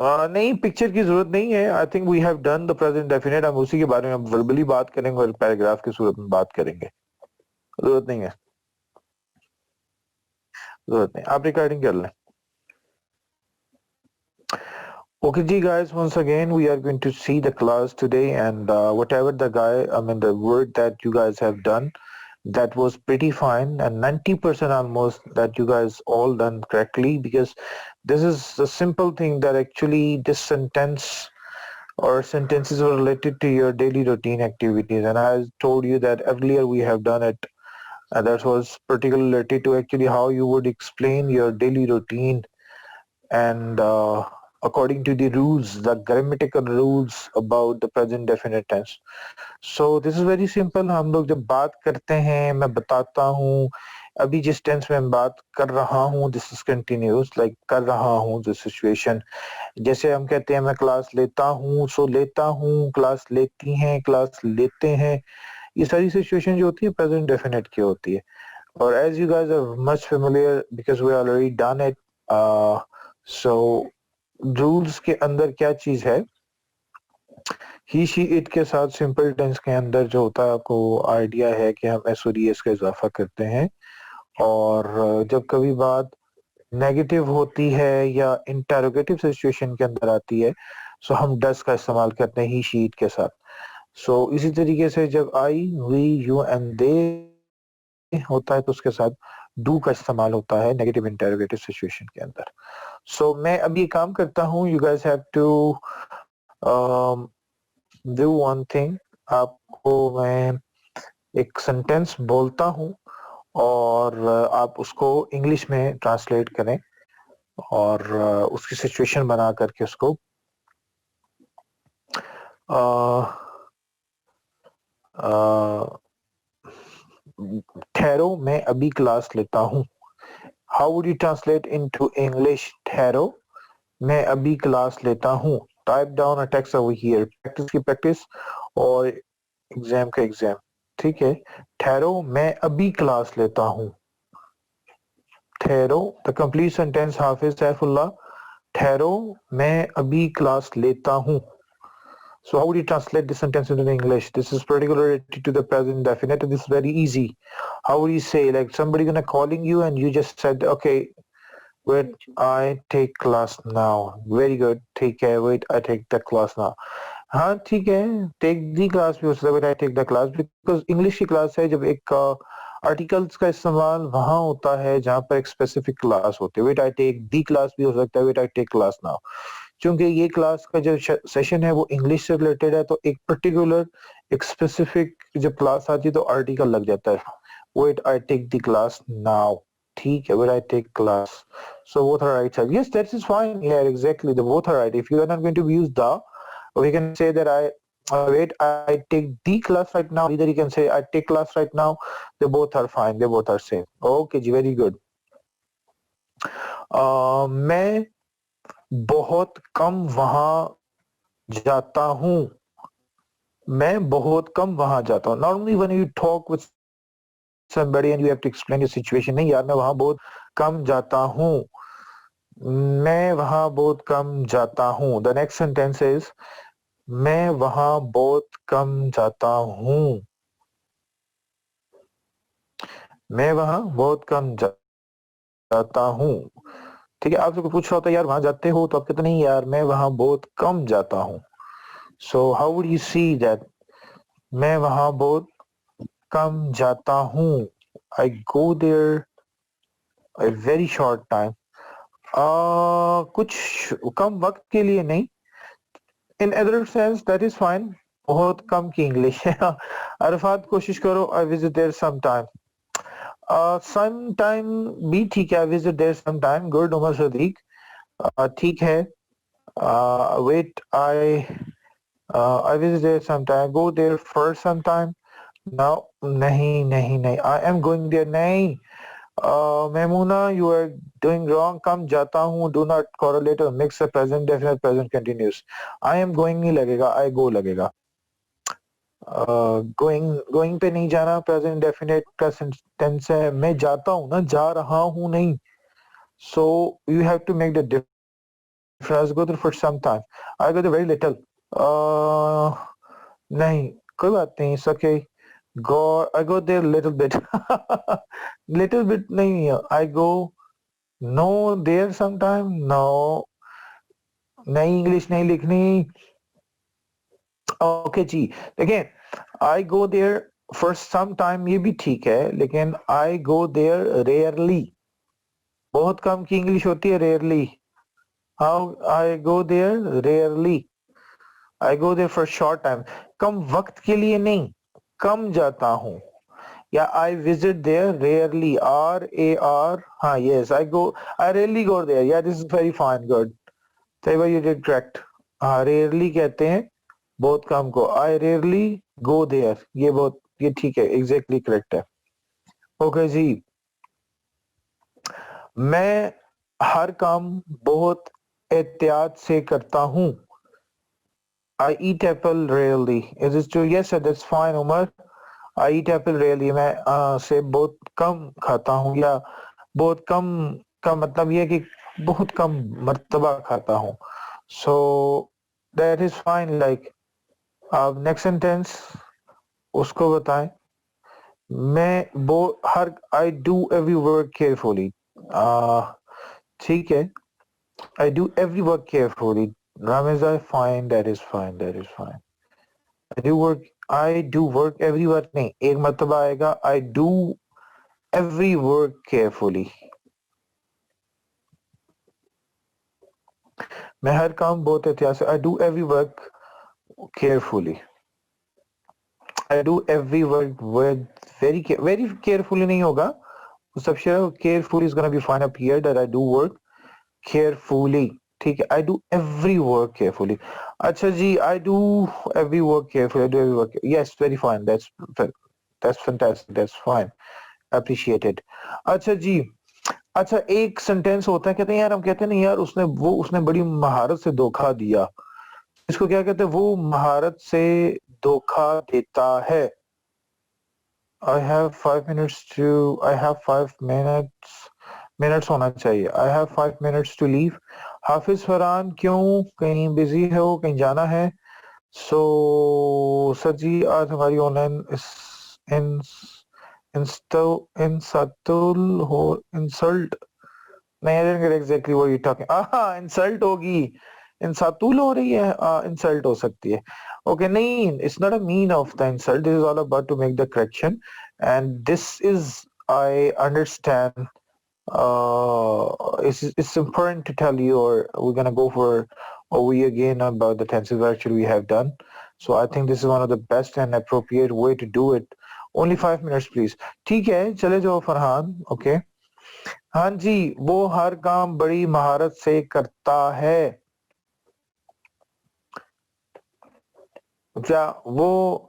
नहीं, पिक्चर की जरूरत नहीं है। I think we have done the present definite. हम उसी के बारे में वर्बली बात करेंगे और पैराग्राफ की सूरत में बात करेंगे। जरूरत नहीं है, जरूरत नहीं, आप रिकॉर्डिंग कर लें। Okay, G guys, once again we are going to see the class today, and whatever the word that you guys have done, that was pretty fine, and 90% almost that you guys all done correctly, because this is a simple thing that actually this sentence or sentences are related to your daily routine activities, and I told you that earlier we have done it, and that was particularly related to actually how you would explain your daily routine and according to the rules, the grammatical rules about the present definite tense. So this is very simple. हम लोग जब बात करते हैं, मैं बताता हूँ अभी जिस टेंस में बात कर रहा हूँ, this is continuous, like कर रहा हूँ the situation. जैसे हम कहते हैं मैं क्लास लेता हूँ, so लेता हूँ, क्लास लेती हैं, क्लास लेते हैं, ये सारी सिचुएशन जो होती है प्रेजेंट डेफिनेट की होती है. और as you guys are much familiar because we already done it, so rules के अंदर क्या चीज है, ही शी इट के साथ सिंपल टेंस के अंदर जो होता है, आपको आइडिया है कि हम एस और एस का इजाफा करते हैं, और जब कभी बात नेगेटिव होती है या इंटरोगेटिव सिचुएशन के अंदर आती है, सो हम डस का इस्तेमाल करते हैं ही शी इट के साथ. सो इसी तरीके से जब आई वी यू एंड दे होता है तो उसके साथ डू का इस्तेमाल होता है नेगेटिव इंटरोगेटिव सिचुएशन के अंदर. सो मैं अब ये काम करता हूँ, you guys have to do one thing. आपको मैं एक सेंटेंस बोलता हूँ और आप उसको इंग्लिश में ट्रांसलेट करें और उसकी सिचुएशन बना करके उसको ठहरो मैं अभी क्लास लेता हूँ. How would you translate into English ठहरो मैं अभी क्लास लेता हूँ. Type down a text over here. Practice की प्रैक्टिस और एग्जाम का एग्जाम. ठीक है, ठहरो मैं अभी क्लास लेता हूँ. ठहरो, द कंप्लीट सेंटेंस हाफिज सैफुल्लाह. ठहरो मैं अभी क्लास लेता हूँ. So how would you translate this sentence into English? This is particularly related to the present definite, and this is very easy. How would you say, like somebody gonna calling you and you just said, okay, wait, I take class now. Very good. Take care. Wait, I take the class now. हाँ ठीक है, take the class भी हो सकता है, wait I take the class, because English की class है जब एक आर्टिकल्स का इस्तेमाल वहाँ होता है जहाँ पर एक स्पेसिफिक क्लास होती है. wait I take the class भी हो सकता है, wait I take class now. क्योंकि ये क्लास का जो सेशन है वो इंग्लिश से रिलेटेड है, तो एक पर्टिकुलर एक स्पेसिफिक जब क्लास आती है तो आर्टिकल लग जाता है. wait I take the class now. ठीक है, wait I take class. So both are right side. Yes, that is fine. Yeah, exactly. The both are right. If you are not going to use the, we can say that wait I take the class right now. Either you can say I take class right now. They both are fine. They both are same. Okay, ji, very good. मैं बहुत कम वहां जाता हूँ. मैं बहुत कम वहां जाता हूँ. Normally when you talk with somebody and you have to explain your situation, नहीं यार मैं वहां बहुत कम जाता हूँ. मैं वहां बहुत कम जाता हूँ. The next sentence is मैं वहां बहुत कम जाता हूँ. मैं वहां बहुत कम जाता हूँ. ठीक है, आपसे कोई पूछ रहा होता है यार वहां जाते हो, तो आप कहते नहीं यार मैं वहां बहुत कम जाता हूँ. So how would you see that? मैं वहां बहुत कम जाता हूँ. I go there a very short time. कुछ कम वक्त के लिए नहीं. In other sense that is fine. बहुत कम की इंग्लिश है. अरफात कोशिश करो I visit there sometime. Sometime भी ठीक है. I visit there sometime. Good. Umar Sadiq ठीक है. Wait I visit there sometime. Go there for sometime. No, नहीं नहीं नहीं. I am going there. नहीं. Memuna, you are doing wrong. कम जाता हूँ. Do not correlate or mix the present definite present continuous. I am going नहीं लगेगा. I go लगेगा. Going पे नहीं जाना present definite का tense है. मैं जाता हूँ ना, जा रहा हूँ नहीं. So you have to make the difference. friends go there for some time. I go there very little. नहीं कोई बात नहीं, it's okay. I go there little bit. Little bit नहीं, I go no there sometime. No, नहीं English नहीं लिखनी. Okay जी, देखिए I go there for some time, ये भी ठीक है, लेकिन I go there rarely. बहुत कम की इंग्लिश होती है rarely. How I go there rarely. I go there for short time. कम वक्त के लिए नहीं, कम जाता हूँ. या I visit there rarely. R-A-R. हाँ, yes, I rarely go there. Yeah, this is very fine, good. Taiba, you did correct. हाँ, rarely कहते हैं बहुत कम को. I rarely go there. ये ठीक है, exactly correct है. Okay जी. मैं हर काम बहुत एहतियात से करता हूँ. I eat apple rarely. Is this true? Yes sir, that's fine Umar. I eat apple rarely. मैं सेब बहुत कम खाता हूँ, या बहुत कम का मतलब ये है कि बहुत कम मर्तबा खाता हूँ. So that is fine. Like next sentence उसको बताएं. I do every work carefully. ठीक है. I do every work carefully. Rameza, fine, that is fine. I do work every work नहीं, एक मर्तबा आएगा I do every work carefully. मैं हर काम बहुत एहतियात से. I do every work carefully. I do every work with very carefully नहीं होगा. सब carefully is gonna be fine up here, that I do work carefully. ठीक है. I do every work carefully. अच्छा जी, I do every work carefully. Yes, very fine. That's fantastic. That's fine. Appreciated. अच्छा जी. अच्छा, एक sentence होता है, कहते हैं यार, हम कहते हैं ना यार उसने बड़ी महारत से धोखा दिया. इसको क्या कहते हैं? वो महारत से धोखा देता है. I have 5 minutes होना चाहिए. I have 5 minutes to leave. हाफिज फरहान, क्यों, कहीं बिजी हो, कहीं जाना है? सो सर जी, आज हमारी ऑनलाइन इंसल्ट नहीं, I didn't get exactly what you're talking. Insult होगी, इंसातुल हो रही है, इंसल्ट हो सकती है. Okay, नहीं, it's not a mean of the insult. This is all about to make the correction, and this is, I understand. It's important to tell you, or we're gonna go over again about the tenses actually we have done. So I think this is one of the best and appropriate way to do it. Only 5 minutes, please. ठीक है, चले जाओ Farhan. Okay. हाँ जी, वो हर काम बड़ी महारत से करता है. क्या वो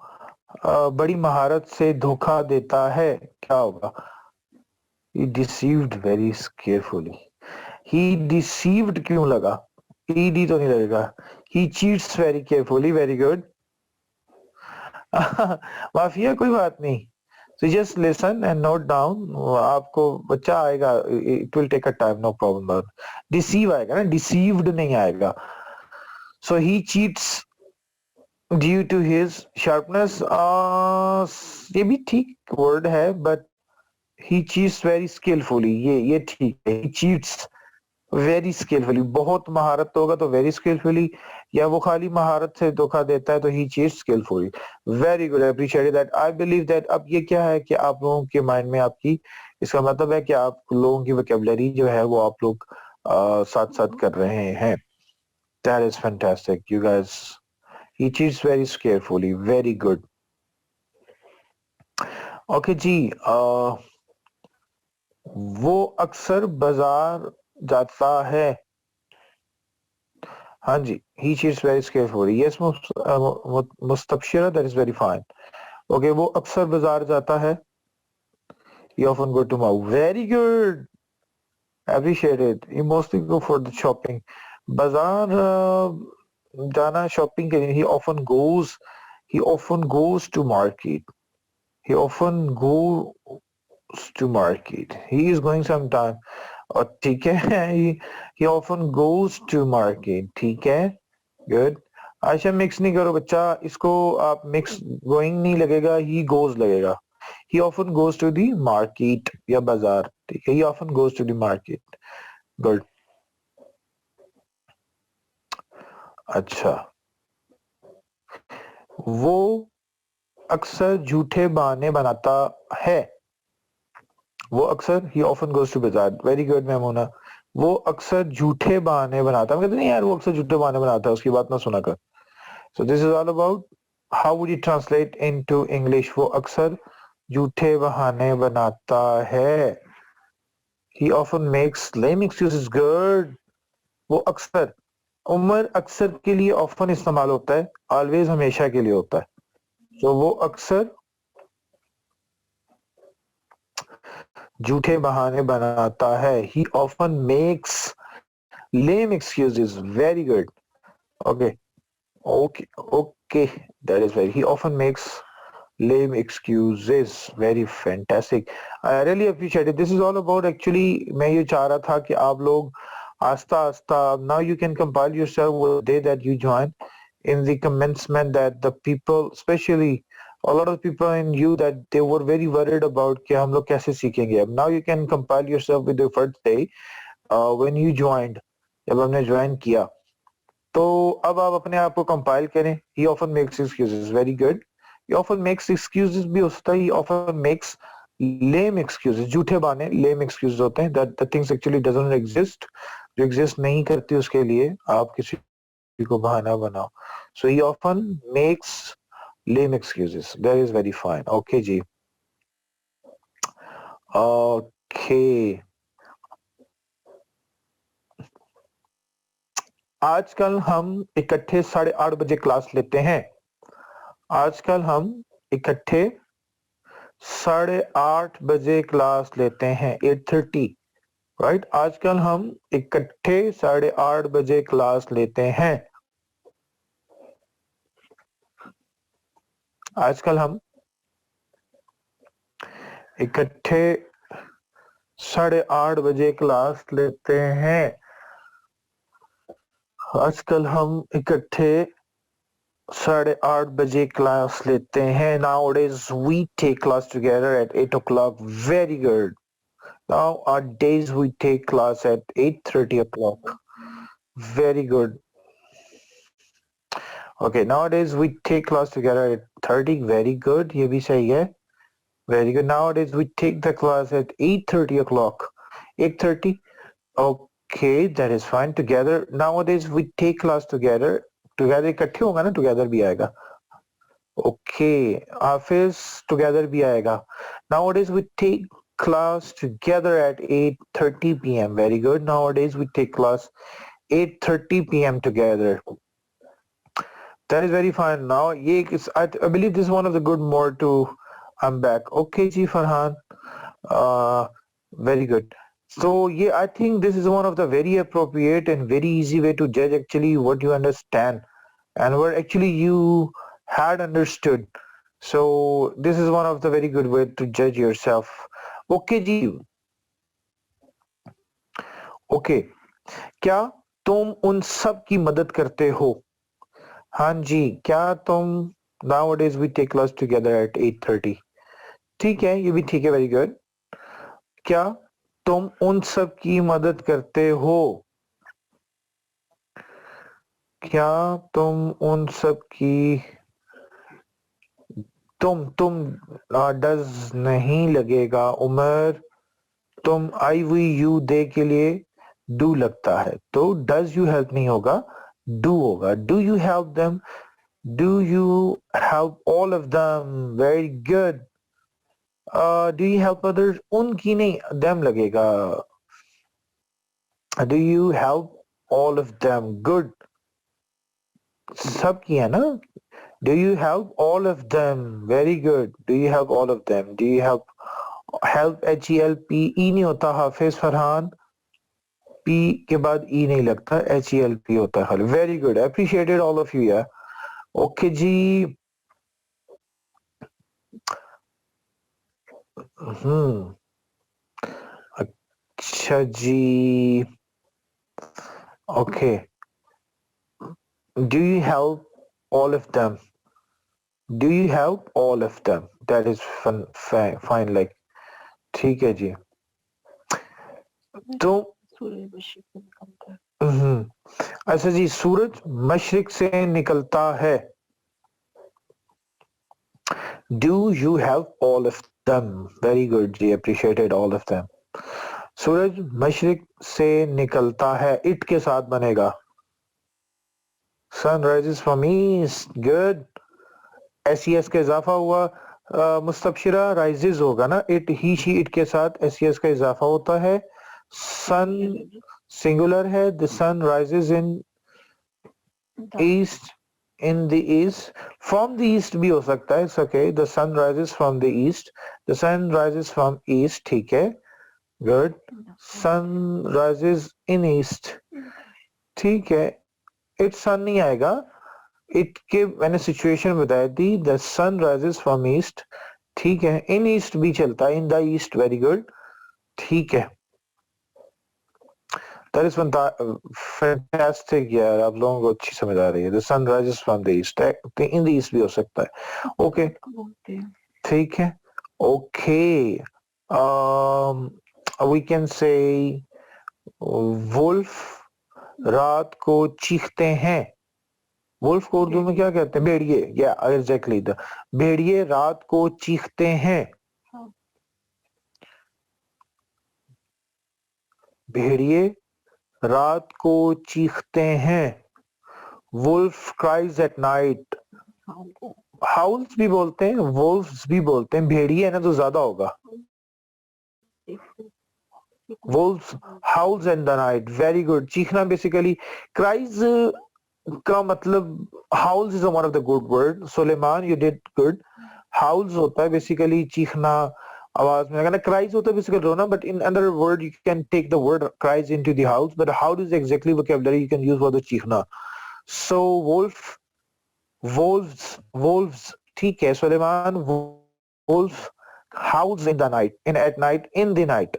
बड़ी महारत से धोखा देता है? क्या होगा? He deceived very carefully. He deceived क्यों लगा? ED तो नहीं लगेगा. He cheats very carefully. Very good. Mafia, कोई बात नहीं. So just listen and note down. आपको बच्चा आएगा. It will take a time, no problem. Deceive आएगा ना, deceived नहीं आएगा. So he cheats due to his sharpness. ये भी ठीक word है, but he cheats very skillfully. ये ठीक है. He cheats very skillfully. बहुत महारत होगा तो very skillfully, या वो खाली महारत से धोखा देता है तो he cheats skillfully. Very good. I appreciate that. I believe that अब ये क्या है कि आप लोगों के माइंड में आपकी, इसका मतलब है कि आप लोगों की vocabulary जो है वो आप लोग साथ साथ कर रहे हैं. That is fantastic. You guys, he cheats very skillfully. Very good. Okay जी. वो अक्सर बाजार जाता है. हाँ जी, he cheats very skillfully. Yes, मुस्तबशिरा, that is very fine. Okay, वो अक्सर बाजार जाता है. He often go to mall. Very good. Appreciate it. He mostly go for the shopping. बाजार जाना shopping के लिए. He often goes to market. He often goes to market. He is going sometime. और ठीक है, he often goes to market, ठीक है, good. Ayesha mix नहीं करो बच्चा, इसको आप मिक्स गोइंग नहीं लगेगा, he goes लगेगा. He often goes to the market या बाजार, ठीक है, he often goes to the market, good. अच्छा, वो अक्सर झूठे बहाने बनाता है, वो अक्सर ही ऑफन गोज टू बाजार, वेरी गुड मैमूना. वो अक्सर झूठे बहाने बनाता है, कहते नहीं यार वो अक्सर झूठे बहाने बनाता है, उसकी बात ना सुना कर. So this is all about how would you translate into English. वो अक्सर झूठे बहाने बनाता है, he often makes lame excuses, good. वो अक्सर, उमर अक्सर के लिए ऑफन इस्तेमाल होता है, ऑलवेज हमेशा के लिए होता है. तो वो अक्सर झूठे बहाने बनाता है, he often makes lame excuses, very good. Okay, okay, that is very, he often makes lame excuses, very fantastic. I really appreciate it. This is all about actually मैं ये चाह रहा था कि आप लोग आस्ता आस्ता, now you can compile yourself with the day that you join in the commencement, that the people, especially a lot of people in you, that they were very worried about कि हम लोग कैसे सीखेंगे. अब now you can compile yourself with the first day when you joined, जब हमने join किया. तो अब आप अपने आप को कंपाइल करें. He often makes excuses, very good. He often makes excuses भी होता है, he often makes lame excuses, झूठे बहाने लेम एक्सक्यूजेस होते हैं, that the things actually doesn't exist, जो एग्जिस्ट नहीं करती उसके लिए आप किसी को बहाना बनाओ. So he often makes lame excuses, that is very fine. Okay जी, ओके. आजकल हम इकट्ठे 8:30 बजे क्लास लेते हैं. आजकल हम इकट्ठे 8:30 बजे क्लास लेते हैं, 8:30, राइट. आजकल हम इकट्ठे 8:30 बजे क्लास लेते हैं. आजकल हम इकट्ठे 8:30 बजे क्लास लेते हैं. आजकल हम इकट्ठे 8:30 बजे क्लास लेते हैं. Nowadays we take class together at 8 o'clock. Very good. Now our days we take class at 8:30 o'clock. Very good. Okay, nowadays we take class together at 30. Very good. ये भी सही है. Very good. Nowadays we take the class at 8:30 o'clock. 8:30. Okay, that is fine. Together. Nowadays we take class together. Together इकट्ठे होगा ना, together भी आएगा. Okay, office together भी आएगा. Nowadays we take class together at 8:30 p.m. Very good. Nowadays we take class 8:30 p.m. together. That is very fine. Now I believe this is one of the good more to, I'm back. Okay ji Farhan. Very good. So yeah, I think this is one of the very appropriate and very easy way to judge actually what you understand and what actually you had understood. So this is one of the very good way to judge yourself. Okay ji. Okay. क्या तुम उन सब की मदद करते हो? हाँ जी, क्या तुम, nowadays we take class together at 8:30. ठीक है, ये भी ठीक है, वेरी गुड. क्या तुम उन सब की मदद करते हो? क्या तुम उन सब की, तुम डज नहीं लगेगा उमर. तुम आई हुई यू दे के लिए डू लगता है, तो डज यू हेल्प नहीं होगा, डू होगा. Do you help them, do you help all of them, very good. Do you help others, उनकी नहीं, देम लगेगा. Do you help all of them, good. सब की है ना. Do you help all of them, very good. Do you help all of them, do you help, help HELP, ई नहीं होता हाफिज Farhan, P के बाद ई नहीं लगता, HELP होता है. Very good, appreciated all of you यार. ओके जी. अच्छा जी, okay. Do you help all of them? Do you help all of them? That is fine, like, ठीक है जी. तो अच्छा जी, सूरज मशरिक से निकलता है. Do you help all of them? Very good ji, appreciated all of them. सूरज मशरिक से निकलता है, इट के साथ बनेगा. Sun rises from east. Good. SES का इजाफा हुआ. मुस्तबशिरा राइजेस होगा ना, इट ही शी इट के साथ SES का इजाफा होता है. सन सिंगुलर है. The sun rises in east, in the east. From the east भी हो सकता है. It's okay. The sun rises from the east. The sun rises from east. ठीक है, good. Sun rises in east. ठीक है, it सन नहीं आएगा. इट के मैंने सिचुएशन बताई थी. The sun rises from east. ठीक है, इन ईस्ट भी चलता है. In the east. Very good. ठीक है, दैट इज फैंटास्टिक यार, आप लोगों को अच्छी समझ आ रही है. The sun rises from the east. In the east भी हो सकता है. ओके, ठीक है. Okay, we can say wolf रात को चीखते हैं. वुल्फ को उर्दू में क्या कहते हैं? भेड़िए. या एग्जैक्टली, द भेड़िए रात को चीखते हैं. भेड़िए रात को चीखते हैं. Wolf cries at night. Howls भी बोलते हैं, वुल्फ्स भी बोलते हैं. भेड़िए है ना तो ज्यादा होगा. Wolfs howls in the night. Very good. चीखना बेसिकली, क्राइज का मतलब, howls is one of the good word. Suleman, you did good. Howls होता है बेसिकली चीखना, आवाज में लगाना. क्राइज होता है बेसिकली रोना, but in other word you can take the word cries into the house, but how is exactly vocabulary you can use for the चीखना. So wolf, wolves. ठीक है Suleman. Wolf howls in the night. In at night. In the night.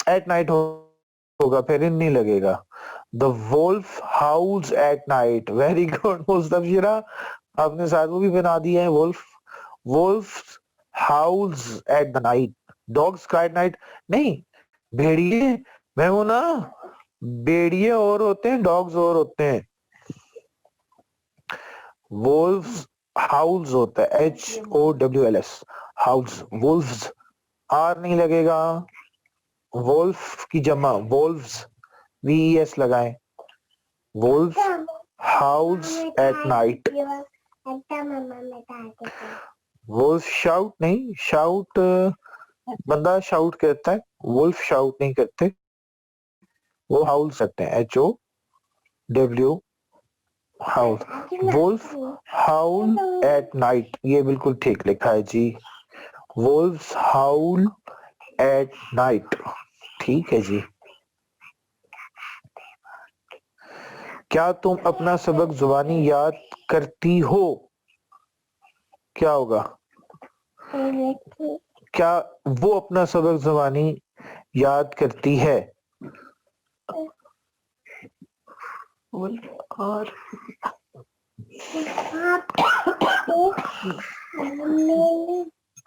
At night होगा, फिर इन नहीं लगेगा. The wolf howls at night. Very good मुस्तफिरा, आपने शायद वो भी बना दिया है. wolf howls at the night. dogs cry at night. नहीं, भेड़िए, मैं हूं ना. भेड़िए और होते हैं, डॉग्स और होते हैं. wolves howls होता है HOWLS. howls. wolves R नहीं लगेगा. wolf की जमा wolves, VES लगाएं. wolf howls at night. wolf shout नहीं, shout बंदा shout करता है. wolf shout नहीं करते, वो howl करते हैं. HOW howl. wolf howl at night. ये बिल्कुल ठीक लिखा है जी. wolves howl at night. ठीक है जी. क्या तुम अपना सबक जुबानी याद करती हो? क्या होगा? क्या वो अपना सबक जुबानी याद करती है? और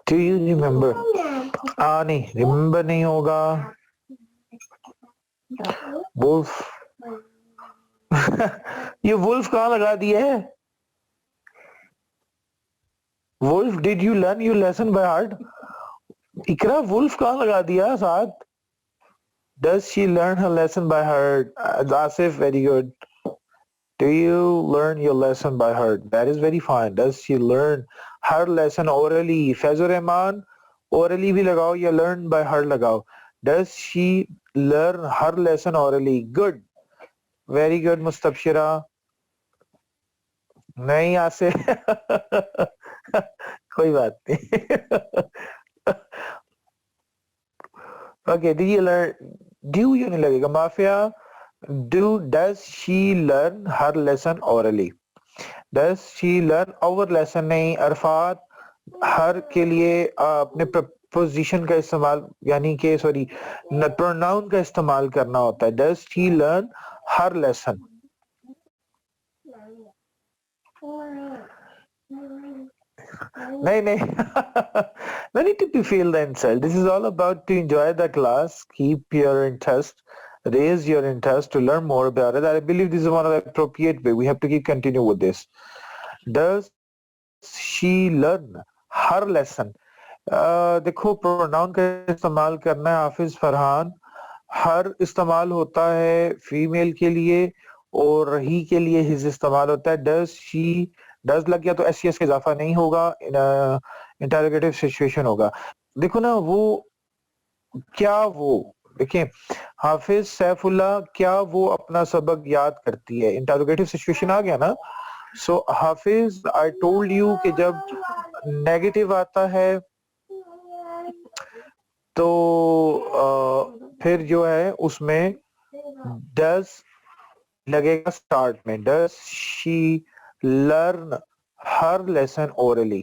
Do you remember? नहीं, remember नहीं होगा. wolf. ये wolf कहाँ लगा दिया है? wolf, did you learn your lesson by heart? Iqra, wolf कहाँ लगा दिया साथ? Does she learn her lesson by heart? Asif, very good. Do you learn your lesson by heart? That is very fine. Does she learn her lesson orally? Fazur Rahman, orally भी लगाओ या learn by heart लगाओ. Does she learn her lesson orally? Good. Very good मुस्तबशिरा. नहीं आसिफ. कोई बात नहीं. Okay, do you learn? Do you नहीं लगेगा. Mafia, does she learn her lesson orally? Does she learn our lesson? नहीं. अरफात, हर के लिए अपने प्रीपोजिशन का इस्तेमाल यानी कि सॉरी प्रोनाउन का इस्तेमाल करना होता है. Does she learn her lesson. नहीं no need to feel the insult. This is all about to enjoy the class, keep your interest, raise your interest to learn more about it. I believe this is one of the appropriate way. We have to keep continue with this. Does she learn her lesson? देखो pronoun का इस्तेमाल करना है हाफिज फरहान. हर इस्तेमाल होता है female के लिए और ही के लिए हिज इस्तेमाल होता है. डज शी डज लग गया तो एस का इजाफा नहीं होगा, इंटरोगेटिव सिचुएशन होगा. देखो ना वो क्या वो देखिए हाफिज सैफुल्ला क्या वो अपना सबक याद करती है. इंटरोगेटिव सिचुएशन आ गया ना. सो हाफिज आई टोल्ड यू कि जब नेगेटिव आता है तो फिर जो है उसमें डज लगेगा स्टार्ट में. Does she learn her lesson orally.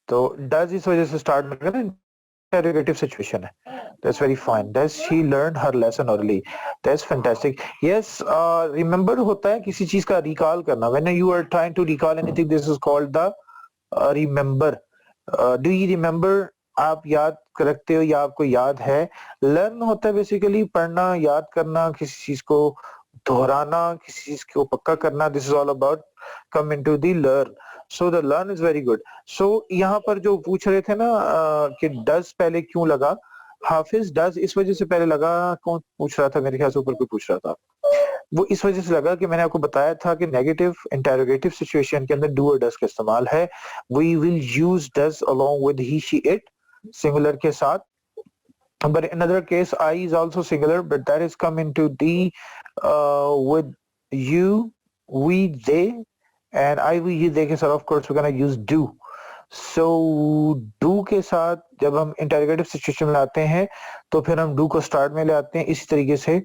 तो डज इस वजह से स्टार्ट में ना इंटरोगेटिव सिचुएशन है. That's very fine. Does she learn her lesson orally? That's fantastic. Yes, remember होता है किसी चीज का रिकॉल करना. When you are trying to recall anything, this is called the remember. Do you remember? आप याद रखते हो या आपको याद है. लर्न होता है बेसिकली पढ़ना, याद करना, किसी चीज को दोहराना, किसी चीज को पक्का करना. This is all about come into the learn. So the learn is very good. So यहाँ पर जो पूछ रहे थे ना कि does पहले क्यों लगा. हाफिज डज इस वजह से पहले लगा. कौन पूछ रहा था? मेरे ख्याल से ऊपर कोई पूछ रहा था. वो इस वजह से लगा कि मैंने आपको बताया था कि नेगेटिव इंटरोगेटिव सिचुएशन के अंदर डू और डज का इस्तेमाल है. We will use does along with he she it singular के साथ. But in another case, I is also singular, but that is come into the with you, we, they, and I, we, you, they के साथ of course we're gonna use do. So do के साथ जब हम interrogative situation में आते हैं तो फिर हम do को स्टार्ट में ले आते हैं. इसी तरीके से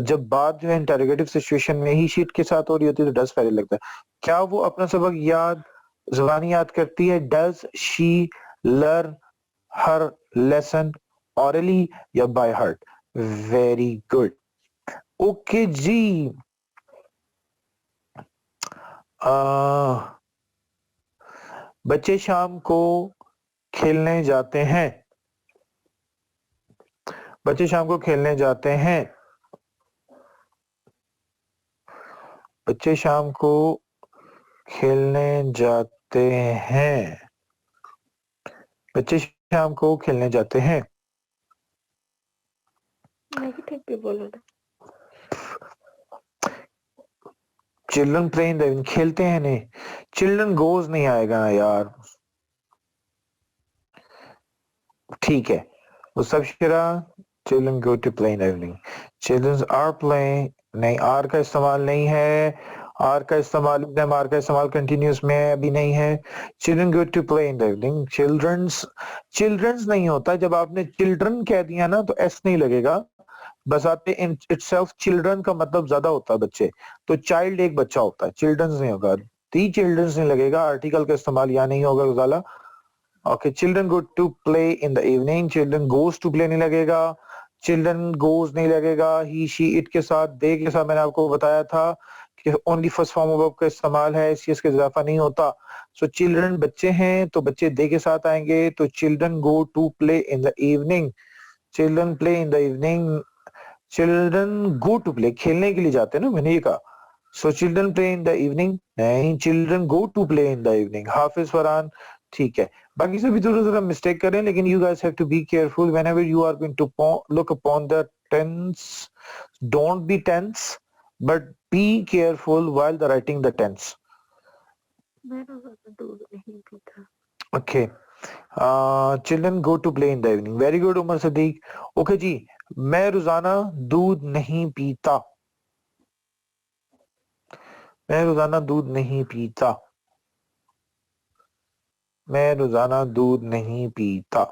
जब बात जो है इंटरोगेटिव सिचुएशन में ही शीट के साथ हो रही होती है तो डज पहले लगता है. क्या वो अपना सबक याद जुबानी याद करती है? Does she learn her lesson orally या by heart? Very good. Okay जी. बच्चे शाम को खेलने जाते हैं. बच्चे शाम को खेलने जाते हैं. बच्चे शाम को खेलने जाते हैं. बच्चे शाम को खेलने जाते हैं. नेगेटिव भी बोलो ना. Children play in the evening खेलते हैं. नहीं चिल्ड्रन गोज नहीं आएगा ना यार. ठीक है Mustabshira. Children go to play in the evening. Children are playing. नहीं आर का इस्तेमाल नहीं है. आर का इस्तेमाल आर का इस्तेमाल कंटिन्यूस में अभी नहीं है. Children go to play in the evening. Childrens नहीं होता. जब आपने चिल्ड्रन कह दिया ना तो एस नहीं लगेगा. बस आपने इन इटसेल्फ चिल्ड्रन का मतलब ज्यादा होता है बच्चे. तो चाइल्ड एक बच्चा होता है. चिल्ड्रंस नहीं होगा. दी चिल्ड्रंस नहीं लगेगा. आर्टिकल का इस्तेमाल यहाँ नहीं होगा Ghazala. Okay children go to play in the evening. Children goes to play नहीं लगेगा. चिल्ड्रन गोज नहीं लगेगा. ही शी इट के साथ दे के साथ मैंने आपको बताया था कि only first form of verb का इस्तेमाल है. सी एस का इजाफा नहीं होता. सो चिल्ड्रन बच्चे हैं तो बच्चे दे के साथ आएंगे. तो children go to play in the evening. Children play in the evening. Children go to play खेलने के लिए जाते हैं ना मैंने ये कहा. So children play in the evening. नहीं children go to play in the evening. Hafiz Farhan ठीक है. बाकी सभी थोड़ा थोड़ा मिस्टेक करें लेकिन you guys have to be careful whenever you are going to look upon the tense. Don't be tense but be careful while the writing the tense. मैंने दूध नहीं पीता. Okay children go to play in the evening. Very good Umar Sadiq. Okay जी. मैं रोजाना दूध नहीं पीता. मैं रोजाना दूध नहीं पीता. मैं रोजाना दूध नहीं पीता.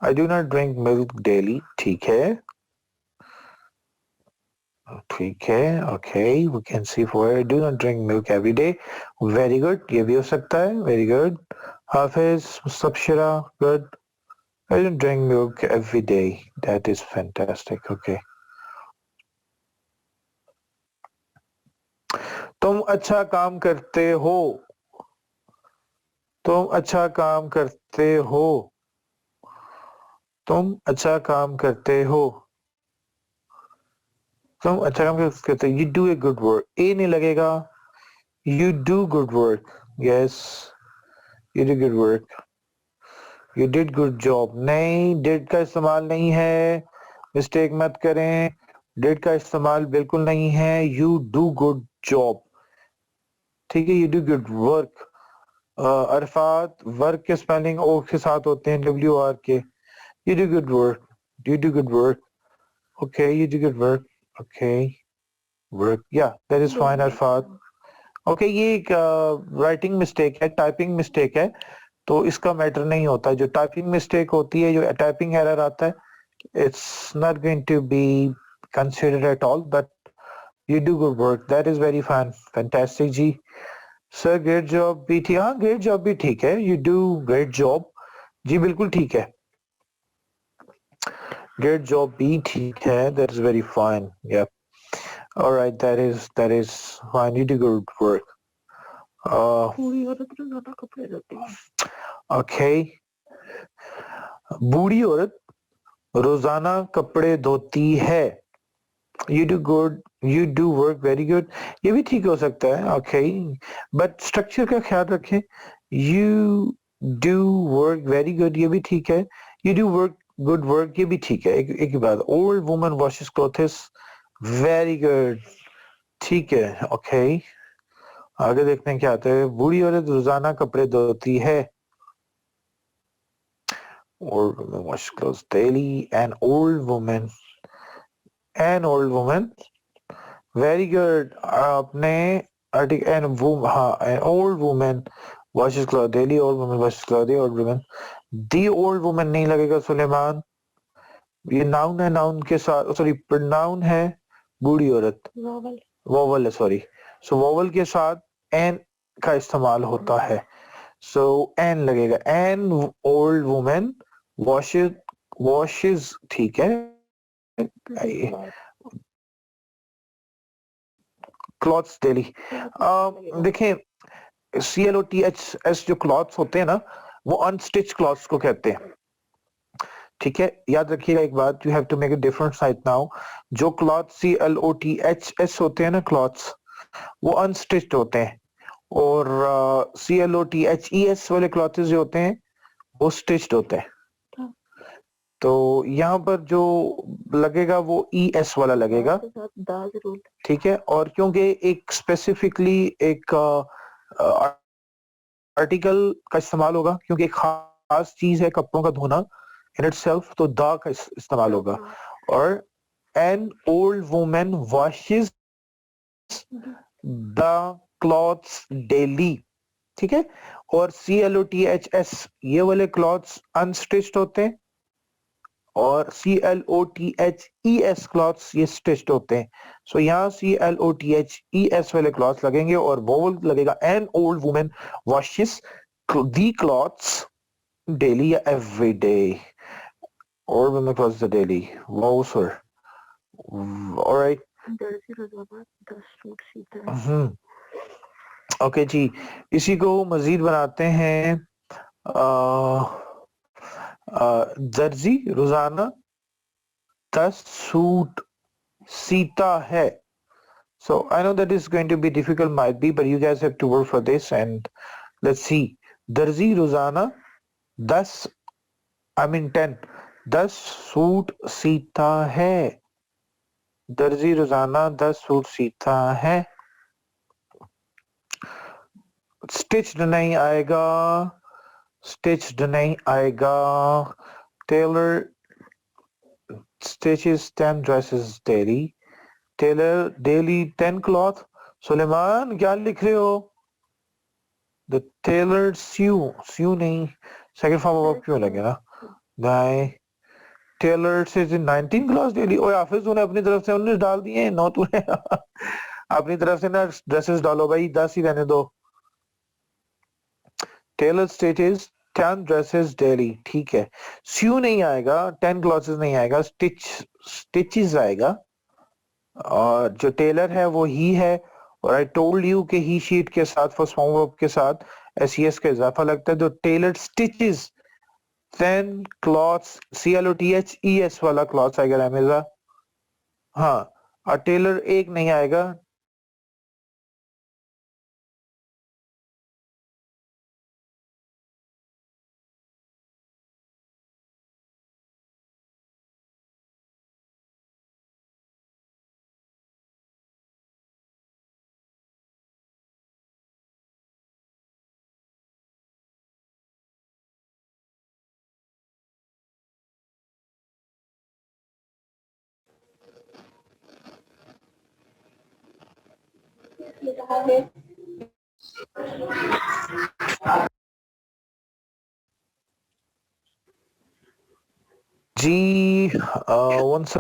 I do not drink milk daily. ठीक है. ठीक है. Okay, we can see for I do not drink milk every day. Very good. ये भी हो सकता है. Very good. Hafiz मुस्तबशिरा good. I don't drink milk every day. That is fantastic. Okay. तुम अच्छा काम करते हो. तुम अच्छा काम करते हो. तुम अच्छा काम करते हो. तुम अच्छा काम करते हो. You do a good work. A नहीं लगेगा. You do good work. Yes. You do good work. You did good job. नहीं, did का इस्तेमाल नहीं है. मिस्टेक मत करें. did का इस्तेमाल बिल्कुल नहीं है. You do good job. ठीक है. You do good work. Arafat work के स्पेलिंग ओ के साथ होते हैं WR के. You do good work. You do good work. Okay, you do good work. Okay. Work. Yeah, that is fine, Arfat. Okay, ये एक राइटिंग मिस्टेक है, टाइपिंग मिस्टेक है, तो इसका मैटर नहीं होता. जो टाइपिंग मिस्टेक होती है, जो टाइपिंग एरर आता है, it's not going to be considered at all, but you do good work. That is very fine. Fantastic ji. Sir, great job भी ठीक. हाँ, great job भी ठीक है. You do great job. जी बिल्कुल ठीक है. Great job भी ठीक है. That is very fine. Yeah. All right. That is fine. You do good work. पूरी औरत रोजाना कपड़े धोती है. Okay. बूढ़ी औरत रोजाना कपड़े धोती है. You do good. You do work very good. ये भी ठीक हो सकता है. Okay. But structure का ख्याल रखें. You do work very good. ये भी ठीक है. You do work good work. ये भी ठीक है. एक ही बात. Old woman washes clothes. Very good. ठीक है. Okay. आगे देखते हैं क्या आता है. बूढ़ी औरत रोजाना कपड़े धोती है. Old woman washes clothes daily. An old woman. Very good. आपने an old woman washes clothes daily. Old woman washes clothes daily. Old woman. The old woman नहीं लगेगा सुलेमान. ये नाउन है, नाउन के साथ सॉरी प्रोनाउन है बूढ़ी औरत. वोवल है सॉरी. सो वोवल के साथ एन का इस्तेमाल होता है. सो एन लगेगा. एन ओल्ड वुमेन वॉशेज ठीक है. Clothes daily. देखें CLOTHS जो क्लॉथ्स होते हैं ना, वो अनस्टिच क्लॉथ्स को कहते हैं. ठीक है. याद रखिएगा एक बात. You have to make a different side now. जो क्लॉथ CLOTHS होते हैं ना क्लॉथ्स, वो अनस्टिच्ड होते हैं. और CLOTHES वाले क्लॉथ्स जो होते हैं वो स्टिच्ड होते हैं. तो यहाँ पर जो लगेगा वो ES वाला लगेगा. ठीक है. और क्योंकि एक स्पेसिफिकली एक आर्टिकल का इस्तेमाल होगा, क्योंकि एक खास चीज है कपड़ों का धोना इन इटसेल्फ, तो दा का इस्तेमाल होगा. और N old women washes the clothes daily. ठीक है. और CLOTHS ये वाले क्लॉथ्स अनस्टिच्ड होते हैं, और CLOTHES क्लॉथ्स ये स्टिच्ड होते हैं. सो यहाँ CLOTHES वाले क्लॉथ्स लगेंगे और वोवल लगेगा. An old women washes the clothes daily या every day. Old women clothes the daily. Wow, sir. All right. दर्जी रोजाना 10 सूट सीता है. ओके जी. इसी को मजीद बनाते हैं. दर्जी रोजाना 10 सूट सीता है. So I know that is going to be difficult, might be, but you guys have to work for this, and let's see. दर्जी रोजाना 10 सूट सीता है. दर्जी रोजाना 10 सूट सीता है. स्टिच्ड नहीं आएगा. स्टिच्ड नहीं आएगा. Tailor stitches 10 dresses daily. Tailor daily 10 cloth. Suleman क्या लिख रहे हो? The tailor sew नहीं, सेकंड फॉर्म ऑफ क्यों लगे ना. नहीं. टेलर से 19 क्लॉथ डेली. ओए हाफिज, तूने अपनी तरफ से 19 डाल दिए हैं. नो, तूने अपनी तरफ से ना ड्रेसेस डालो भाई, 10 ही रहने दो. टेलर स्टिचेस 10 dresses daily, ठीक है. sew नहीं आएगा, 10 clothes नहीं आएगा, stitches आएगा. और जो टेलर है वो ही है, और आई टोल्ड यू कि ही शीट के साथ फर्स्ट फॉर्म वर्ब के साथ एस का इजाफा लगता है. तो टेलर स्टिचेस 10 cloths, CLOTHES वाला क्लॉथ्स आएगा रमेजा. हाँ, और टेलर एक नहीं आएगा. जी once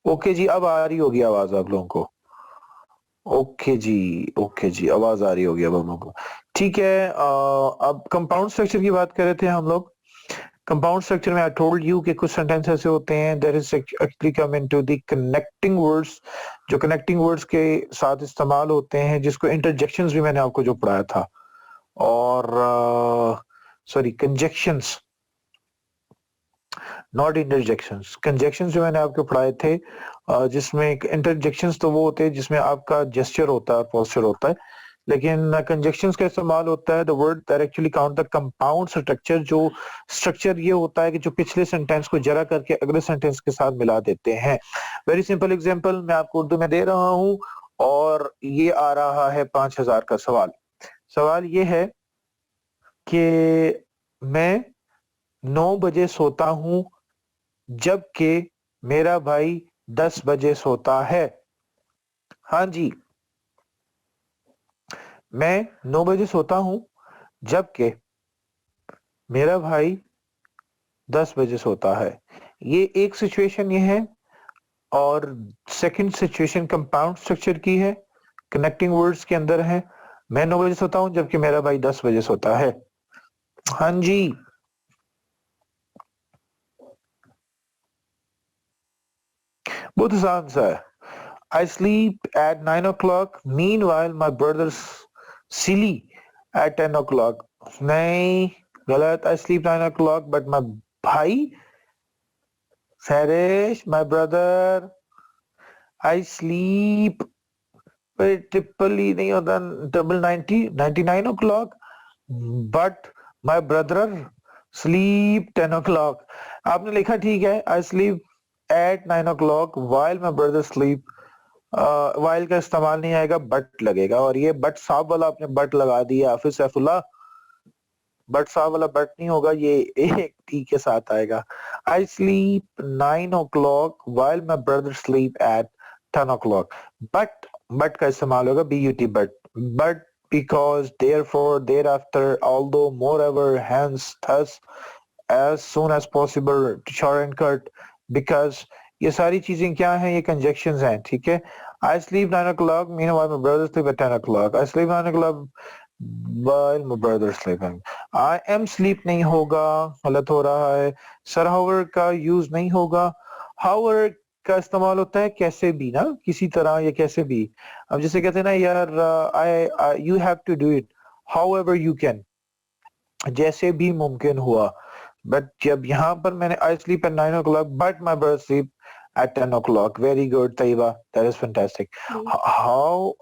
ओके जी, अब आ रही होगी आवाज आप लोगों को. ओके जी, आवाज आ रही होगी अब हम लोगों को. ठीक है, अब कंपाउंड स्ट्रक्चर की बात कर रहे थे हम लोग. कंपाउंड स्ट्रक्चर में आई टोल्ड यू कि कुछ सेंटेंस ऐसे होते हैं that is actually come into the connecting words, जो कनेक्टिंग वर्ड्स के साथ इस्तेमाल होते हैं, जिसको इंटरजेक्शंस भी मैंने आपको जो पढ़ाया था, और sorry conjunctions, not interjections. Conjunctions जो मैंने आपको पढ़ाए थे, जिसमें इंटरजेक्शंस तो वो होते हैं जिसमें आपका जेस्चर होता है, पोस्चर होता है, लेकिन कंजक्शंस का इस्तेमाल होता है the word that actually count the compound structure. जो स्ट्रक्चर ये होता है कि जो पिछले सेंटेंस को जरा करके अगले सेंटेंस के साथ मिला देते हैं. वेरी सिंपल एग्जांपल मैं आपको उर्दू में दे रहा हूं, और ये आ रहा है 5000 का सवाल. सवाल ये है कि मैं 9 बजे सोता हूं जबकि मेरा भाई 10 बजे सोता है. हाँ जी, मैं 9 बजे सोता हूं जबकि मेरा भाई 10 बजे सोता है. ये एक सिचुएशन ये है, और सेकंड सिचुएशन कंपाउंड स्ट्रक्चर की है, कनेक्टिंग वर्ड्स के अंदर है. मैं 9 बजे सोता हूं जबकि मेरा भाई 10 बजे सोता है. हाँ जी, बहुत आसान सा है. I sleep at 9 o'clock. Meanwhile, my brother's silly at 10 o'clock. नहीं, गलत. I sleep 9 o'clock, but my भाई, Farish, my brother, I sleep. Triple E नहीं होता, double 99 o'clock, but my brother sleep 10 o'clock. आपने लिखा ठीक है, I sleep at 9 o'clock while my brother sleep. While का इस्तेमाल नहीं आएगा, बट लगेगा, और ये बट साहब वाला आपने बट लगा दिया हाफिज सैफुल्लाह. बट सा वाला बट नहीं होगा, ये एक टी के साथ आएगा. I sleep 9 o'clock while my brother sleep at 10 o'clock. But का इस्तेमाल होगा but. But because, therefore, thereafter, although, moreover, hence, thus, as soon as possible, short and cut, because, ये सारी चीजें क्या हैं, ये conjunctions हैं, ठीक है. I sleep 9 o'clock, meanwhile my brother sleep at 10 o'clock. I sleep 9 o'clock while my brother sleeping. I am sleep नहीं होगा, गलत हो रहा है. Sir, however का use नहीं होगा. However का इस्तेमाल होता है कैसे भी ना, किसी तरह या कैसे भी. अब जैसे कहते हैं ना यार, you have to do it however you can, जैसे भी मुमकिन हुआ. बट जब यहाँ पर मैंने I sleep at 9 o'clock but my brother sleep at 10 o'clock. Very good, Taiba. That is fantastic. How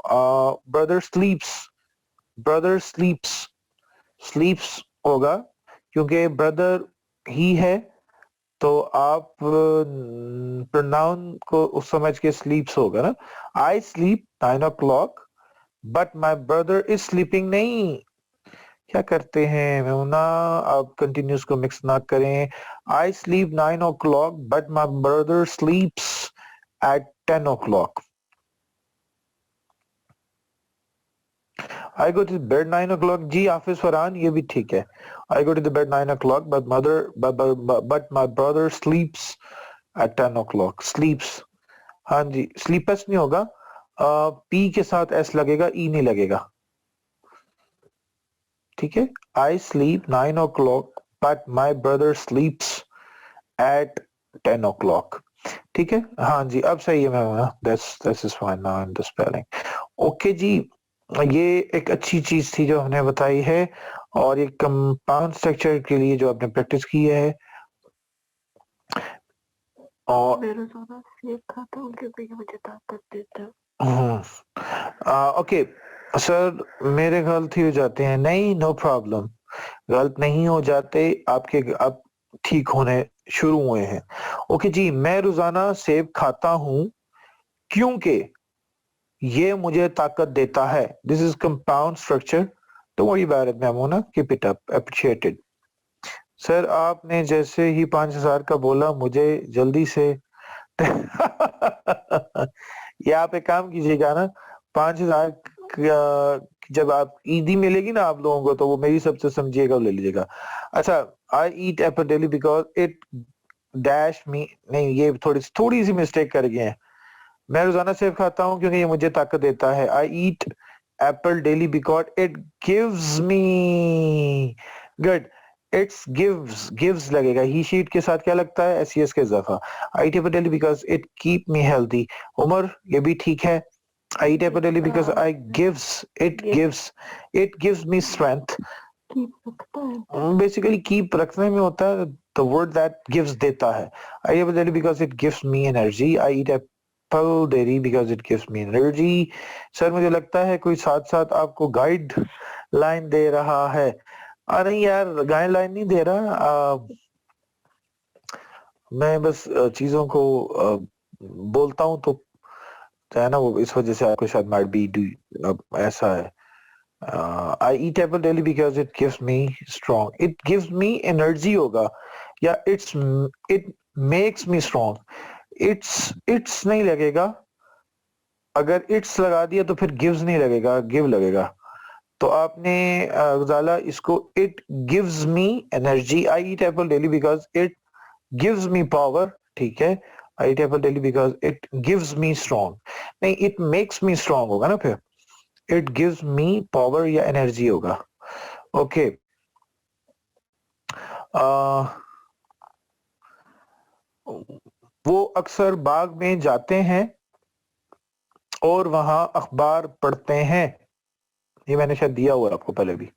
brother sleeps होगा क्योंकि brother ही है, तो आप प्रोनाउन को उस समझ के sleeps होगा ना. I sleep 9 o'clock but my brother is sleeping. नहीं, क्या करते हैं मेमुना, आप कंटिन्यूस को मिक्स ना करें. I sleep 9 o'clock but my brother sleeps at 10 o'clock. I go to bed 9 o'clock. जी हाफिज फरहान, ये भी ठीक है. I go to the bed 9 o'clock but my brother sleeps at 10 o'clock. Sleeps, हाँ जी, sleeps नहीं होगा, P के साथ S लगेगा, E नहीं लगेगा, ठीक है. I sleep 9 o'clock but my brother sleeps at 10 o'clock. ठीक है, हाँ जी, अब सही है ma'am. This is fine now in the spelling. Okay जी, ये एक अच्छी चीज थी जो हमने बताई है, और ये कंपाउंड स्ट्रक्चर के लिए जो आपने प्रैक्टिस की है. और मेरा ज़्यादा सेब खाता हूँ क्योंकि ये मुझे ताकत देता है. ओके सर, मेरे गलती हो जाते हैं. नहीं, नो प्रॉब्लम, गलत नहीं हो जाते आपके, अब ठीक होने शुरू हुए हैं. ओके जी, मैं रोजाना सेब खाता हूँ क्योंकि ये मुझे ताकत देता है. This is compound structure. तो वही बात में हम ना, keep it up, appreciated. Sir आपने जैसे ही 5,000 का बोला मुझे जल्दी से ये आप एक काम कीजिएगा ना, 5,000 जब आप ईदी मिलेगी ना आप लोगों को, तो वो मेरी सबसे समझिएगा, ले लीजिएगा. अच्छा, I eat apple daily because it dash me. नहीं, ये थोड़ी सी मिस्टेक कर गए हैं. मैं रोजाना सेब खाता हूँ क्योंकि ये मुझे ताकत देता है. I eat apple daily because it gives me. Good. It's gives लगेगा, ही शीट के साथ क्या लगता है, एस के इजाफा. I eat apple daily because it keep me healthy. Umar, ये भी ठीक है. I eat apple daily because it gives me strength. Basically keep रखने में होता है, द वर्ड दैट गिव्स देता है. I eat apple daily because it gives me energy. I eat apple daily because it gives me energy. Sir मुझे लगता है कोई साथ साथ आपको गाइड लाइन दे रहा है. नहीं यार, गाइड लाइन नहीं दे रहा, मैं बस चीजों को बोलता हूँ तो है ना, वो इस वजह से आपको शायद माइट बी ऐसा है. I eat apple daily because it gives me strong. It gives me energy होगा, या it makes me strong. It's नहीं लगेगा, अगर इट्स लगा दिया तो फिर गिव्स नहीं लगेगा, गिव लगेगा. तो आपने गजाला इसको it gives me energy. I eat apple daily because it gives me power. ठीक है, I eat apple daily because it gives me strong. नहीं, इट मेक्स मी स्ट्रॉन्ग होगा ना, फिर इट गिव्स मी पावर या एनर्जी होगा. Okay, वो अक्सर बाग में जाते हैं और वहां अखबार पढ़ते हैं. ये मैंने शायद दिया हुआ आपको पहले भी.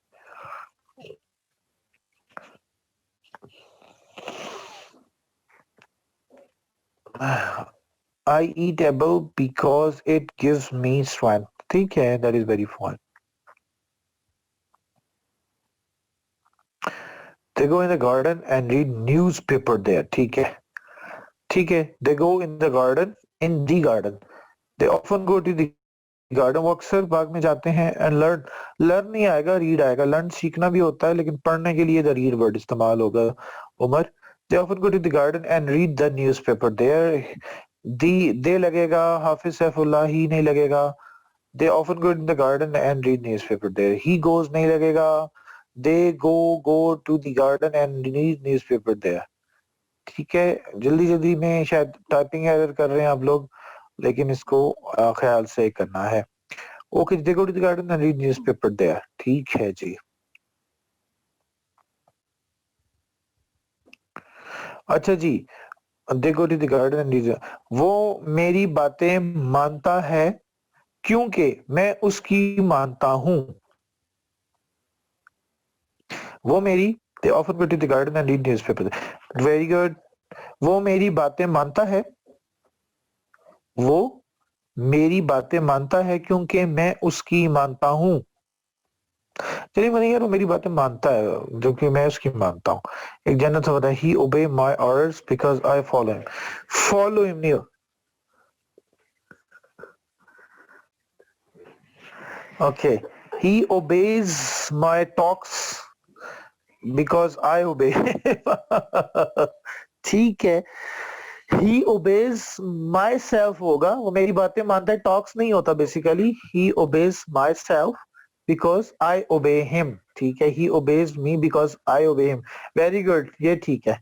I eat apple because it gives me strength. ठीक है, that is very fine. They go in the garden and read newspaper there. ठीक है, ठीक है. They go in the garden, They often go to the garden, वो अक्सर बाग में जाते हैं। एंड लर्न, लर्न नहीं आएगा, रीड आएगा। लर्न सीखना भी होता है, लेकिन पढ़ने के लिए द रीड वर्ड इस्तेमाल होगा। Umar, they often go to the garden and read the newspaper there. The they लगेगा, हाफिज सैफुल्लाह ही नहीं लगेगा। They often go to the garden and read newspaper there, he goes नहीं लगेगा। They go to the garden and read newspaper there. ठीक है, जल्दी जल्दी में शायद टाइपिंग एरर कर रहे हैं आप लोग, लेकिन इसको ख्याल से करना है। Okay, they go to the garden and read newspaper there. ठीक है जी। अच्छा जी, they go to the garden and read, वो मेरी बातें मानता है क्योंकि मैं उसकी मानता हूँ। वो मेरी, they often go to the garden and read newspaper. Very good. वो मेरी बातें मानता है, वो मेरी बातें मानता है क्योंकि मैं उसकी मानता हूँ। चलिए मैंने यार, वो मेरी बातें मानता है जो कि मैं उसकी मानता हूँ। एक जन्नत से होता है, he obey my orders because I follow him. Follow him नहीं, okay, he obeys my talks because I obey. ठीक है, ही ओबेज माई सेल्फ होगा, वो मेरी बातें मानता है, टॉक्स नहीं होता basically. He obeys my self because I obey him. ठीक है, ही obeys me because I obey him. Very good, ये ठीक है।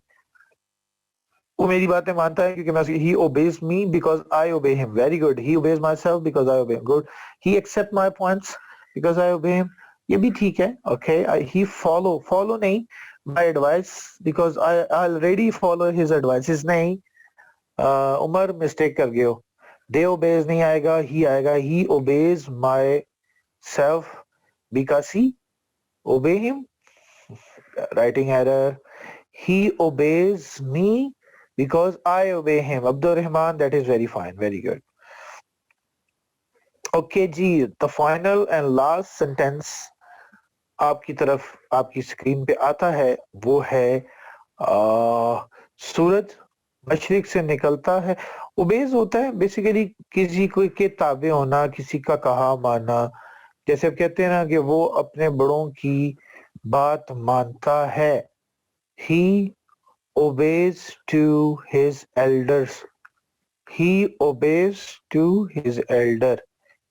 वो मेरी बातें मानता है क्योंकि मैं उसकी, he obeys me because I obey him. Very good. He obeys myself because I obey him. Good. He accept my points because I obey him. ये भी ठीक है। Okay. He follow नहीं, my advice because I already follow his advices नहीं। Umar mistake कर गए हो। They obeys नहीं आएगा, he आएगा। He obeys myself because he obey him. Writing error. He obeys me because I obey him. Abdul Rahman, that is very fine. Very good. Okay ji, the final and last sentence आपकी तरफ, आपकी screen पे आता है, वो है सूरज मशरिक से निकलता है। ओबेज होता है बेसिकली किसी को के ताबे होना, किसी का कहा मानना। जैसे आप कहते हैं ना कि वो अपने बड़ों की बात मानता है। He obeys to his elders. He obeys to his elder.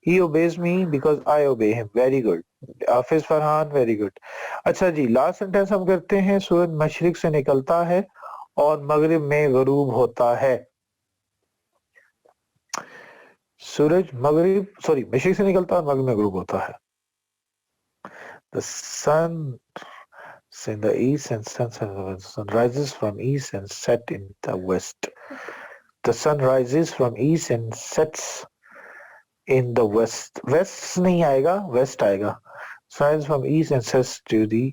He obeys me because I obey him. Very good. Hafiz Farhan, very good. अच्छा जी, लास्ट सेंटेंस हम करते हैं। सूरज मशरिक से निकलता है और मगरिब में गरूब होता है। सूरज मगरिब, सॉरी, मशरिक से निकलता है और मगरिब में गरूब होता है। The sun in the east and sun rises from east and set in the west. The sun rises from east and sets in the west. West नहीं आएगा, west आएगा। Rises from east and sets to the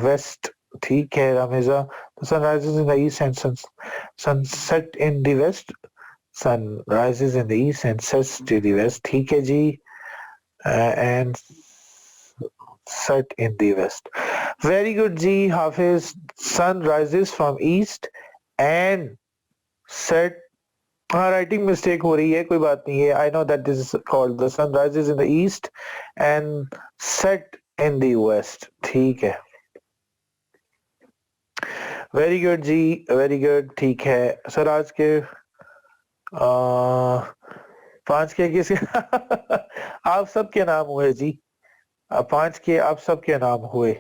west. ठीक है Rameja. The sun rises in the east and sunset in the west. Sun rises in the east and sets to the west. ठीक है जी। And set in the west. Very good ji Hafiz. Sun rises from east and set, हाँ writing mistake हो रही है, कोई बात नहीं है। I know that this is called the sun rises in the east and set in the west. ठीक है, वेरी गुड जी, वेरी गुड। ठीक है सर, आज के 5 के किसी आप सबके नाम हुए जी। 5 के आप सबके नाम हुए।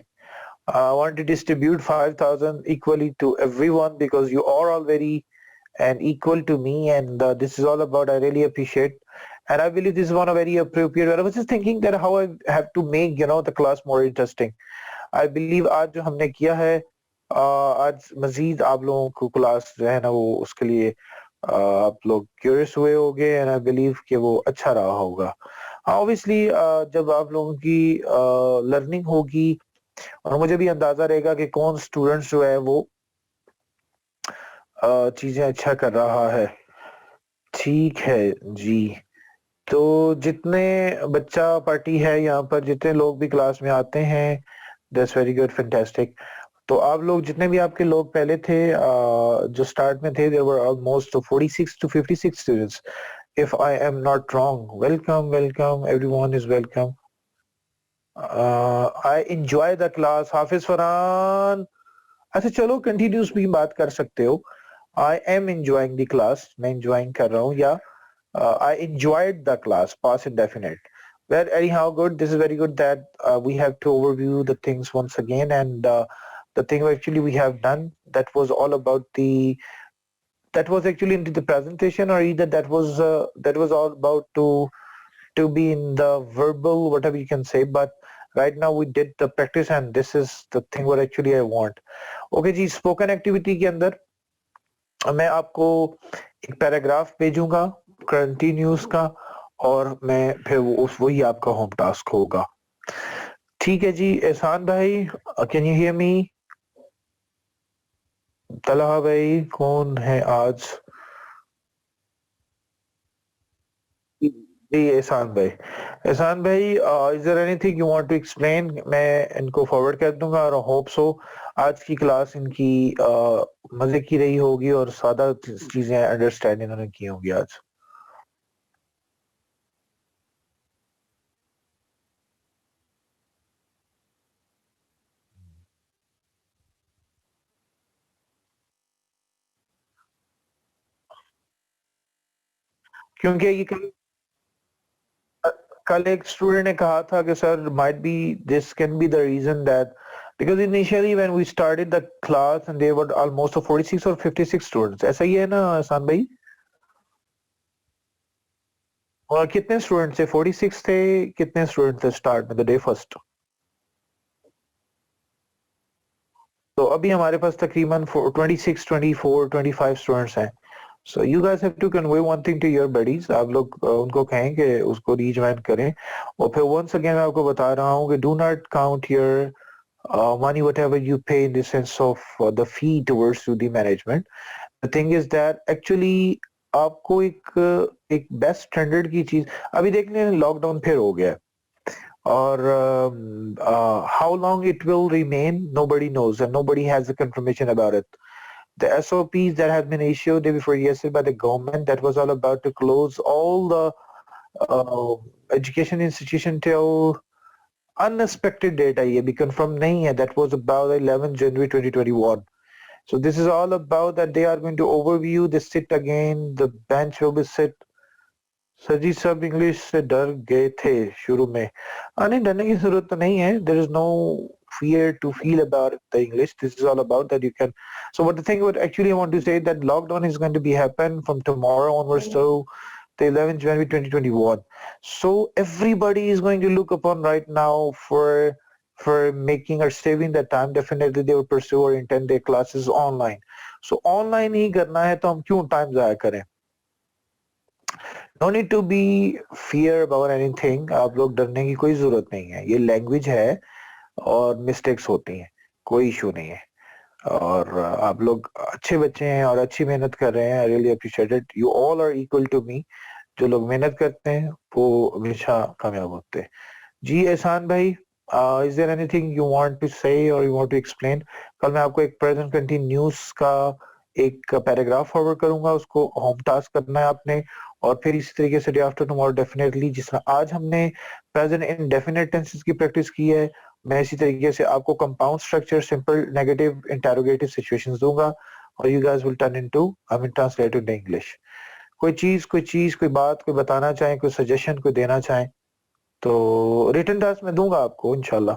I want to distribute 5,000 equally to everyone because you are all very and equal to me, and this is all about, I really appreciate, and I believe this is one of very appropriate. I was just thinking that how I have to make the class more interesting. I believe आज जो हमने किया है, आज मजीद आप लोगों को class जो है ना वो उसके लिए आप लोग क्यूरियस हुए होंगे, एंड आई बिलीव कि वो अच्छा रहा होगा। ऑब्वियसली जब आप लोगों की लर्निंग होगी और मुझे भी अंदाजा रहेगा कि कौन स्टूडेंट्स जो है वो चीजें अच्छा कर रहा है। ठीक है जी, तो जितने बच्चा पार्टी है यहाँ पर, जितने लोग भी क्लास में आते हैं, दैट्स वेरी गुड, फैंटास्टिक। तो आप लोग जितने भी आपके लोग पहले थे जो स्टार्ट में थे, there were almost 46 to 56 students. if I am not wrong. Welcome, everyone is welcome. I enjoy the class. हाफिज फरहान, अच्छा चलो कंटिन्यूस भी बात कर सकते हो. I am enjoying the class. मैं enjoying कर रहा हूँ, या I enjoyed the class, past indefinite. Well, anyhow, good. This is very good that we have to overview the things once again, and the thing actually we have done, that was all about that was actually into the presentation, or either that was all about to be in the verbal, whatever you can say. But right now we did the practice, and this is the thing what actually I want. Okay ji, spoken activity के अंदर मैं आपको एक paragraph भेजूंगा continuous का, और मैं फिर वही आपका होम टास्क होगा. ठीक है जी. एहसान भाई, can you hear me? Talha भाई, कौन है आज? जी एहसान भाई. एहसान भाई, is there anything you want to explain? मैं इनको फॉरवर्ड कर दूंगा, और होप सो आज की क्लास इनकी मजे की रही होगी, और सादा चीजें अंडरस्टैंड इन्होंने की होंगी आज. क्योंकि ये कल एक स्टूडेंट ने कहा था कि sir might be this can be the reason that because initially when we started the class and there were almost 46 or 56 students. ऐसा ही है ना एहसान भाई? और कितने स्टूडेंट थे? 46 थे? कितने स्टूडेंट थे स्टार्ट में, द डे फर्स्ट? तो अभी हमारे पास तकरीबन 26, 24, 25 स्टूडेंट्स हैं. So you guys have to convey one thing to your buddies. आप लोग उनको कहें कि उसको रीजॉइन करें. और फिर once again मैं आपको बता रहा हूँ कि do not count your money whatever you pay in the sense of the fee towards to the management. The thing is that actually आपको एक बेस्ट स्टैंडर्ड की चीज अभी देख लें, लॉकडाउन फिर हो गया है, और how long it will remain nobody knows, and nobody has the confirmation about it. The SOPs that have been issued day before yesterday by the government, that was all about to close all the education institution till unexpected date. ये भी confirmed नहीं है. That was about 11 January 2021. So this is all about that they are going to overview the sit again, the bench will be sit. Sir जी सब English से डर गए थे शुरू में. नहीं, डरने की जरूरत तो नहीं है. There is no fear to feel about the English. This is all about that you can. So what the thing what actually I want to say that lockdown is going to be happen from tomorrow onwards to the 11th January 2021. So everybody is going to look upon right now for making or saving that time. Definitely they will pursue or intend their classes online. So online ही करना है तो हम क्यों time जाया करें? No need to be fear about anything. आप लोग डरने की कोई जरूरत नहीं है. ये लैंग्वेज है और मिस्टेक्स होती हैं, कोई इशू नहीं है. और आप लोग अच्छे बच्चे हैं और अच्छी मेहनत कर रहे हैं. I really appreciate it. You all are equal to me. जो लोग मेहनत करते हैं वो हमेशा कामयाब होते हैं. जी एहसान भाई, is there anything you want to say or you want to explain? कल मैं आपको एक प्रेजेंट कंटिन्यूस का एक पैराग्राफ फॉरवर्ड करूंगा, उसको होम टास्क करना है आपने. और फिर इसी तरीके से डे आफ्टर टुमारो डेफिनेटली, जिस तरह आज हमने प्रेजेंट इंडेफिनिट टेंसेस की प्रैक्टिस की है, मैं इसी तरीके से आपको compound structure, simple, negative, interrogative situations दूंगा, और you guys will turn into, I mean translate into English. कोई बात कोई बताना चाहें, कोई सजेशन कोई देना चाहें, तो रिटन टास्क में दूंगा आपको इंशाल्लाह.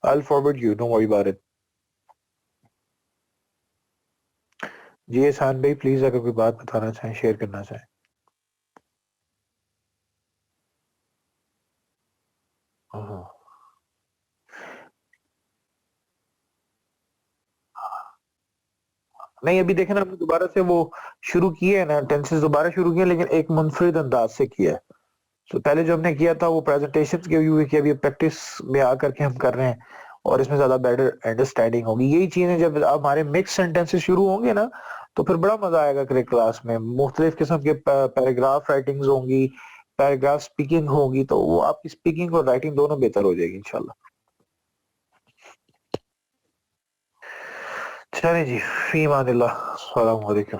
I will forward you, don't worry about it. जी एहसान भाई, प्लीज अगर कोई बात बताना चाहें, शेयर करना चाहें. हाँ, नहीं अभी देखे ना, हमने दोबारा से वो शुरू किए है ना, टेंसेस दोबारा शुरू किए, लेकिन एक मुनफरिद अंदाज से किया है. तो पहले जो हमने किया था वो प्रेजेंटेशन के व्यू की, अभी प्रैक्टिस में आकर के हम कर रहे हैं, और इसमें ज्यादा बेटर अंडरस्टैंडिंग होगी. यही चीजें जब हमारे मिक्स सेंटेंसेस शुरू होंगे ना, तो फिर बड़ा मजा आएगा करे क्लास में. मुख्तलिफ किस्म के पैराग्राफ राइटिंग्स होंगी, पैराग्राफ स्पीकिंग होगी, तो वो आपकी स्पीकिंग और राइटिंग दोनों बेहतर हो जाएगी इंशाल्लाह. चलिए जी, फी मानिल्लाह, अस्सलाम वालेकुम.